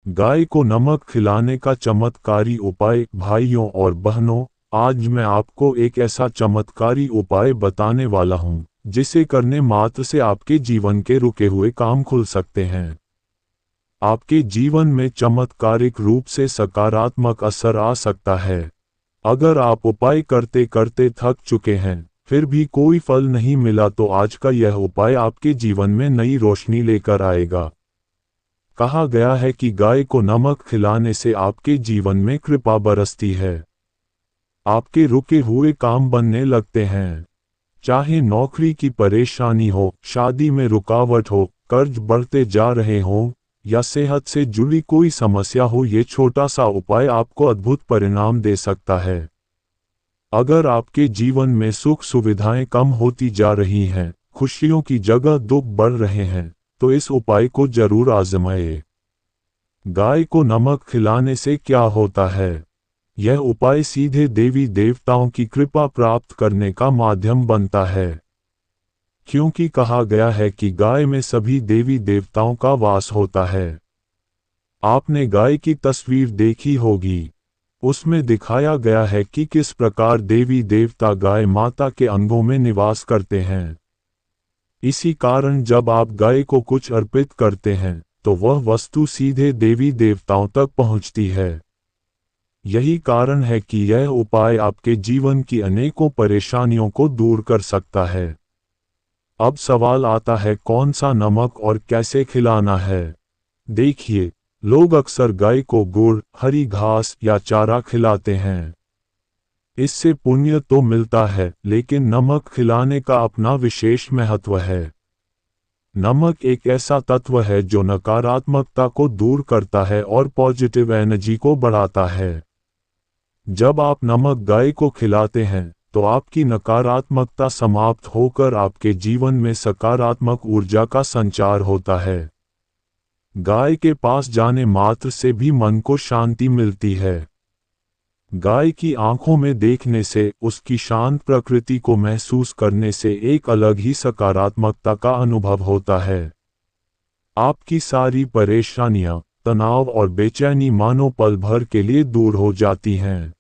गाय को नमक खिलाने का चमत्कारी उपाय। भाइयों और बहनों, आज मैं आपको एक ऐसा चमत्कारी उपाय बताने वाला हूं, जिसे करने मात्र से आपके जीवन के रुके हुए काम खुल सकते हैं। आपके जीवन में चमत्कारिक रूप से सकारात्मक असर आ सकता है। अगर आप उपाय करते करते थक चुके हैं, फिर भी कोई फल नहीं मिला, तो आज का यह उपाय आपके जीवन में नई रोशनी लेकर आएगा। कहा गया है कि गाय को नमक खिलाने से आपके जीवन में कृपा बरसती है। आपके रुके हुए काम बनने लगते हैं। चाहे नौकरी की परेशानी हो, शादी में रुकावट हो, कर्ज बढ़ते जा रहे हों, या सेहत से जुड़ी कोई समस्या हो, ये छोटा सा उपाय आपको अद्भुत परिणाम दे सकता है। अगर आपके जीवन में सुख सुविधाएं कम होती जा रही हैं, खुशियों की जगह दुख बढ़ रहे हैं, तो इस उपाय को जरूर आजमाएं। गाय को नमक खिलाने से क्या होता है? यह उपाय सीधे देवी देवताओं की कृपा प्राप्त करने का माध्यम बनता है, क्योंकि कहा गया है कि गाय में सभी देवी देवताओं का वास होता है। आपने गाय की तस्वीर देखी होगी। उसमें दिखाया गया है कि किस प्रकार देवी देवता गाय माता के अंगों में निवास करते हैं। इसी कारण जब आप गाय को कुछ अर्पित करते हैं, तो वह वस्तु सीधे देवी देवताओं तक पहुंचती है। यही कारण है कि यह उपाय आपके जीवन की अनेकों परेशानियों को दूर कर सकता है। अब सवाल आता है, कौन सा नमक और कैसे खिलाना है? देखिए, लोग अक्सर गाय को गुड़, हरी घास या चारा खिलाते हैं। इससे पुण्य तो मिलता है, लेकिन नमक खिलाने का अपना विशेष महत्व है। नमक एक ऐसा तत्व है जो नकारात्मकता को दूर करता है और पॉजिटिव एनर्जी को बढ़ाता है। जब आप नमक गाय को खिलाते हैं, तो आपकी नकारात्मकता समाप्त होकर आपके जीवन में सकारात्मक ऊर्जा का संचार होता है। गाय के पास जाने मात्र से भी मन को शांति मिलती है। गाय की आंखों में देखने से, उसकी शांत प्रकृति को महसूस करने से एक अलग ही सकारात्मकता का अनुभव होता है। आपकी सारी परेशानियां, तनाव और बेचैनी मानो पल भर के लिए दूर हो जाती हैं।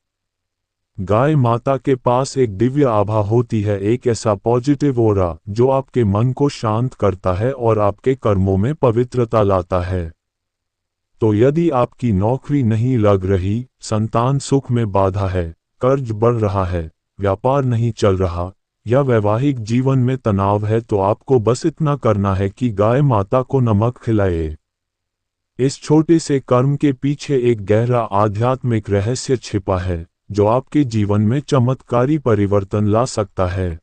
गाय माता के पास एक दिव्य आभा होती है, एक ऐसा पॉजिटिव ऑरा जो आपके मन को शांत करता है और आपके कर्मों में पवित्रता लाता है। तो यदि आपकी नौकरी नहीं लग रही, संतान सुख में बाधा है, कर्ज बढ़ रहा है, व्यापार नहीं चल रहा, या वैवाहिक जीवन में तनाव है, तो आपको बस इतना करना है कि गाय माता को नमक खिलाए। इस छोटे से कर्म के पीछे एक गहरा आध्यात्मिक रहस्य छिपा है, जो आपके जीवन में चमत्कारी परिवर्तन ला सकता है।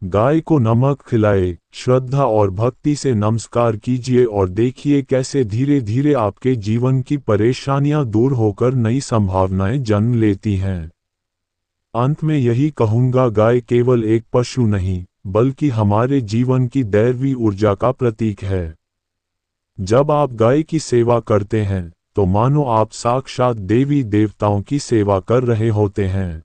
गाय को नमक खिलाए, श्रद्धा और भक्ति से नमस्कार कीजिए और देखिए कैसे धीरे धीरे आपके जीवन की परेशानियां दूर होकर नई संभावनाएं जन्म लेती हैं। अंत में यही कहूंगा, गाय केवल एक पशु नहीं, बल्कि हमारे जीवन की दैवी ऊर्जा का प्रतीक है। जब आप गाय की सेवा करते हैं, तो मानो आप साक्षात देवी देवताओं की सेवा कर रहे होते हैं।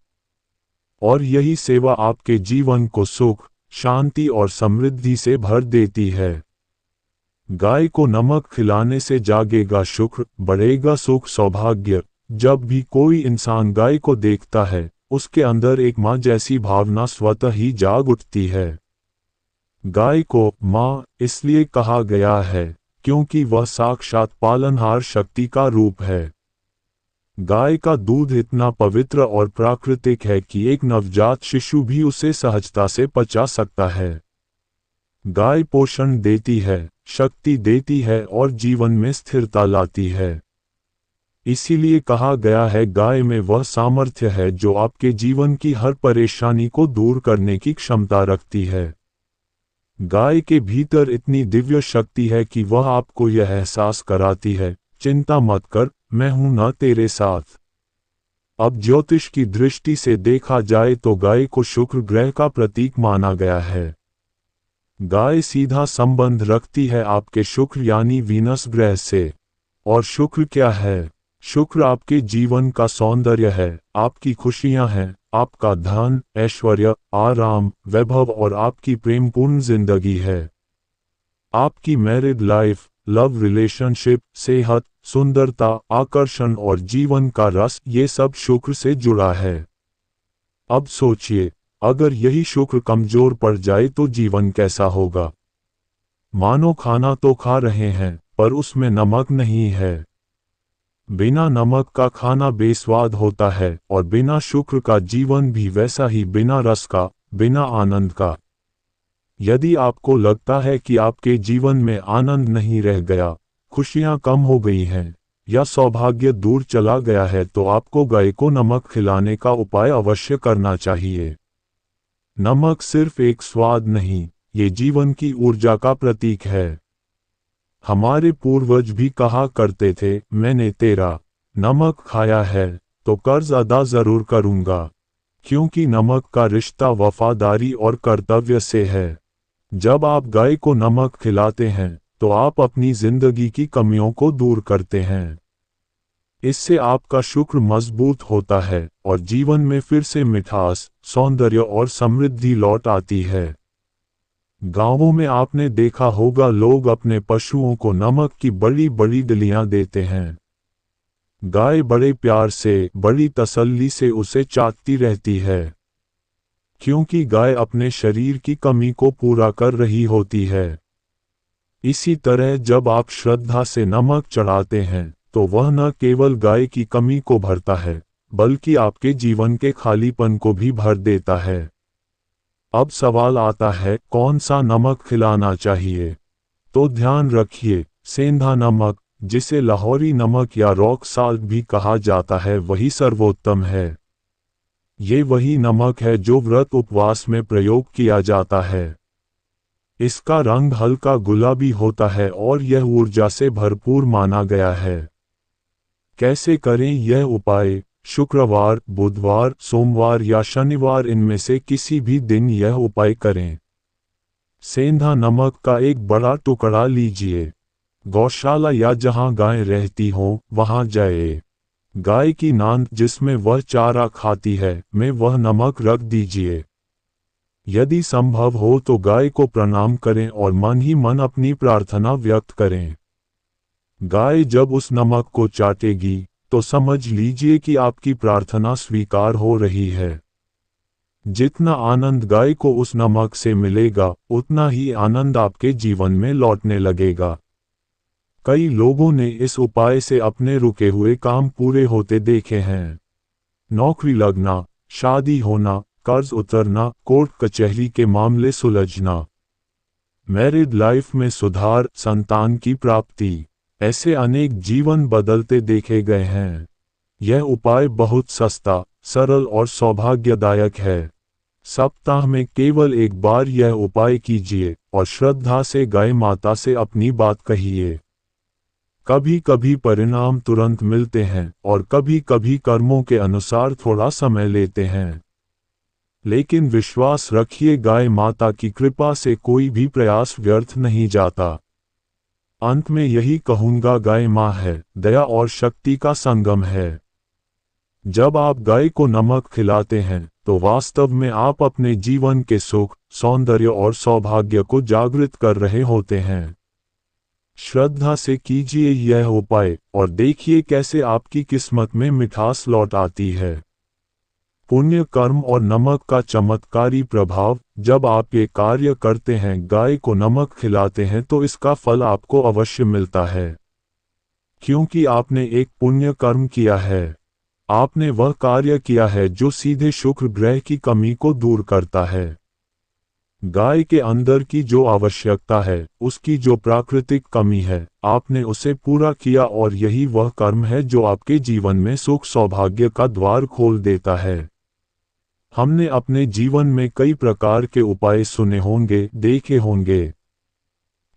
और यही सेवा आपके जीवन को सुख, शांति और समृद्धि से भर देती है। गाय को नमक खिलाने से जागेगा शुक्र, बढ़ेगा सुख सौभाग्य। जब भी कोई इंसान गाय को देखता है, उसके अंदर एक माँ जैसी भावना स्वतः ही जाग उठती है। गाय को माँ इसलिए कहा गया है, क्योंकि वह साक्षात पालनहार शक्ति का रूप है। गाय का दूध इतना पवित्र और प्राकृतिक है कि एक नवजात शिशु भी उसे सहजता से पचा सकता है। गाय पोषण देती है, शक्ति देती है और जीवन में स्थिरता लाती है। इसीलिए कहा गया है, गाय में वह सामर्थ्य है जो आपके जीवन की हर परेशानी को दूर करने की क्षमता रखती है। गाय के भीतर इतनी दिव्य शक्ति है कि वह आपको यह एहसास कराती है, चिंता मत कर, मैं हूं ना तेरे साथ। अब ज्योतिष की दृष्टि से देखा जाए तो गाय को शुक्र ग्रह का प्रतीक माना गया है। गाय सीधा संबंध रखती है आपके शुक्र यानी वीनस ग्रह से। और शुक्र क्या है? शुक्र आपके जीवन का सौंदर्य है, आपकी खुशियां हैं, आपका धन, ऐश्वर्य, आराम, वैभव और आपकी प्रेमपूर्ण जिंदगी है। आपकी मैरिड लाइफ, लव रिलेशनशिप, सेहत, सुंदरता, आकर्षण और जीवन का रस, ये सब शुक्र से जुड़ा है। अब सोचिए, अगर यही शुक्र कमजोर पड़ जाए तो जीवन कैसा होगा। मानो खाना तो खा रहे हैं पर उसमें नमक नहीं है। बिना नमक का खाना बेस्वाद होता है और बिना शुक्र का जीवन भी वैसा ही बिना रस का, बिना आनंद का। यदि आपको लगता है कि आपके जीवन में आनंद नहीं रह गया, खुशियां कम हो गई हैं या सौभाग्य दूर चला गया है, तो आपको गाय को नमक खिलाने का उपाय अवश्य करना चाहिए। नमक सिर्फ एक स्वाद नहीं, ये जीवन की ऊर्जा का प्रतीक है। हमारे पूर्वज भी कहा करते थे, मैंने तेरा नमक खाया है तो कर्ज अदा जरूर करूंगा, क्योंकि नमक का रिश्ता वफादारी और कर्तव्य से है। जब आप गाय को नमक खिलाते हैं तो आप अपनी जिंदगी की कमियों को दूर करते हैं। इससे आपका शुक्र मजबूत होता है और जीवन में फिर से मिठास, सौंदर्य और समृद्धि लौट आती है। गांवों में आपने देखा होगा, लोग अपने पशुओं को नमक की बड़ी बड़ी डलियां देते हैं। गाय बड़े प्यार से, बड़ी तसल्ली से उसे चाटती रहती है, क्योंकि गाय अपने शरीर की कमी को पूरा कर रही होती है। इसी तरह जब आप श्रद्धा से नमक चढ़ाते हैं तो वह न केवल गाय की कमी को भरता है, बल्कि आपके जीवन के खालीपन को भी भर देता है। अब सवाल आता है, कौन सा नमक खिलाना चाहिए? तो ध्यान रखिए, सेंधा नमक, जिसे लाहौरी नमक या रॉक साल्ट भी कहा जाता है, वही सर्वोत्तम है। ये वही नमक है जो व्रत उपवास में प्रयोग किया जाता है। इसका रंग हल्का गुलाबी होता है और यह ऊर्जा से भरपूर माना गया है। कैसे करें यह उपाय? शुक्रवार, बुधवार, सोमवार या शनिवार, इनमें से किसी भी दिन यह उपाय करें। सेंधा नमक का एक बड़ा टुकड़ा लीजिए। गौशाला या जहां गाय रहती हो वहां जाए। गाय की नांद जिसमें वह चारा खाती है में वह नमक रख दीजिए। यदि संभव हो तो गाय को प्रणाम करें और मन ही मन अपनी प्रार्थना व्यक्त करें। गाय जब उस नमक को चाटेगी तो समझ लीजिए कि आपकी प्रार्थना स्वीकार हो रही है। जितना आनंद गाय को उस नमक से मिलेगा, उतना ही आनंद आपके जीवन में लौटने लगेगा। कई लोगों ने इस उपाय से अपने रुके हुए काम पूरे होते देखे हैं। नौकरी लगना, शादी होना, कर्ज उतरना, कोर्ट कचहरी के मामले सुलझना, मैरिड लाइफ में सुधार, संतान की प्राप्ति, ऐसे अनेक जीवन बदलते देखे गए हैं। यह उपाय बहुत सस्ता, सरल और सौभाग्यदायक है। सप्ताह में केवल एक बार यह उपाय कीजिए और श्रद्धा से गाय माता से अपनी बात कहिए। कभी कभी परिणाम तुरंत मिलते हैं और कभी कभी कर्मों के अनुसार थोड़ा समय लेते हैं, लेकिन विश्वास रखिए, गाय माता की कृपा से कोई भी प्रयास व्यर्थ नहीं जाता। अंत में यही कहूंगा, गाय माँ है, दया और शक्ति का संगम है। जब आप गाय को नमक खिलाते हैं तो वास्तव में आप अपने जीवन के सुख, सौंदर्य और सौभाग्य को जागृत कर रहे होते हैं। श्रद्धा से कीजिए यह उपाय और देखिए कैसे आपकी किस्मत में मिठास लौट आती है। पुण्य कर्म और नमक का चमत्कारी प्रभाव। जब आप ये कार्य करते हैं, गाय को नमक खिलाते हैं, तो इसका फल आपको अवश्य मिलता है, क्योंकि आपने एक पुण्य कर्म किया है। आपने वह कार्य किया है जो सीधे शुक्र ग्रह की कमी को दूर करता है। गाय के अंदर की जो आवश्यकता है, उसकी जो प्राकृतिक कमी है, आपने उसे पूरा किया और यही वह कर्म है जो आपके जीवन में सुख सौभाग्य का द्वार खोल देता है। हमने अपने जीवन में कई प्रकार के उपाय सुने होंगे, देखे होंगे।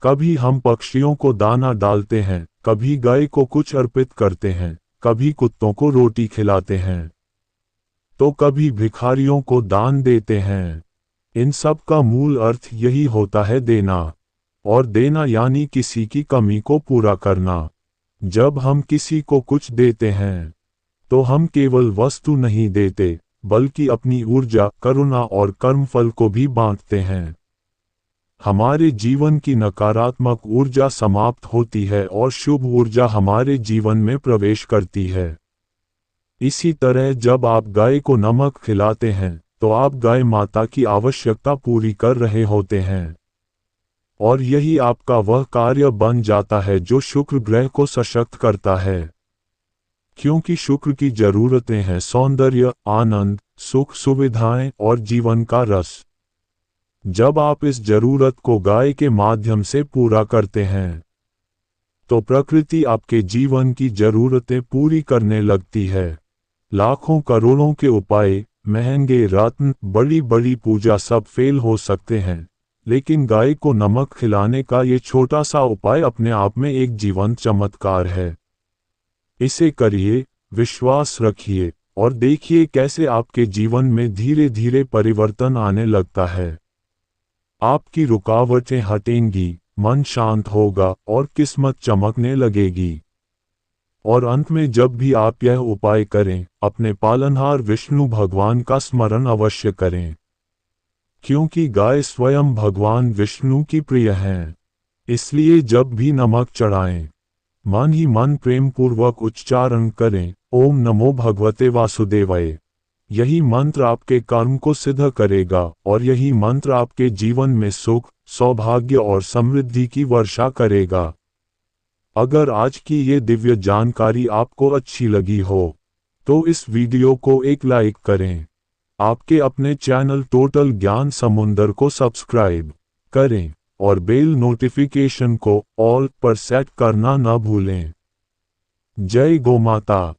कभी हम पक्षियों को दाना डालते हैं, कभी गाय को कुछ अर्पित करते हैं, कभी कुत्तों को रोटी खिलाते हैं, तो कभी भिखारियों को दान देते हैं। इन सब का मूल अर्थ यही होता है, देना। और देना यानी किसी की कमी को पूरा करना। जब हम किसी को कुछ देते हैं तो हम केवल वस्तु नहीं देते, बल्कि अपनी ऊर्जा, करुणा और कर्मफल को भी बांटते हैं। हमारे जीवन की नकारात्मक ऊर्जा समाप्त होती है और शुभ ऊर्जा हमारे जीवन में प्रवेश करती है। इसी तरह जब आप गाय को नमक खिलाते हैं तो आप गाय माता की आवश्यकता पूरी कर रहे होते हैं, और यही आपका वह कार्य बन जाता है जो शुक्र ग्रह को सशक्त करता है। क्योंकि शुक्र की जरूरतें हैं सौंदर्य, आनंद, सुख, सुविधाएं और जीवन का रस। जब आप इस जरूरत को गाय के माध्यम से पूरा करते हैं तो प्रकृति आपके जीवन की जरूरतें पूरी करने लगती है। लाखों करोड़ों के उपाय, महंगे रत्न, बड़ी बड़ी पूजा सब फेल हो सकते हैं, लेकिन गाय को नमक खिलाने का ये छोटा सा उपाय अपने आप में एक जीवंत चमत्कार है। इसे करिए, विश्वास रखिए और देखिए कैसे आपके जीवन में धीरे धीरे परिवर्तन आने लगता है। आपकी रुकावटें हटेंगी, मन शांत होगा और किस्मत चमकने लगेगी। और अंत में जब भी आप यह उपाय करें, अपने पालनहार विष्णु भगवान का स्मरण अवश्य करें, क्योंकि गाय स्वयं भगवान विष्णु की प्रिय हैं। इसलिए जब भी नमक चढ़ाएं, मन ही मन प्रेम पूर्वक उच्चारण करें, ओम नमो भगवते वासुदेवाय। यही मंत्र आपके कर्म को सिद्ध करेगा और यही मंत्र आपके जीवन में सुख, सौभाग्य और समृद्धि की वर्षा करेगा। अगर आज की ये दिव्य जानकारी आपको अच्छी लगी हो तो इस वीडियो को एक लाइक करें। आपके अपने चैनल टोटल ज्ञान समुंदर को सब्सक्राइब करें और बेल नोटिफिकेशन को ऑल पर सेट करना न भूलें। जय गौ माता।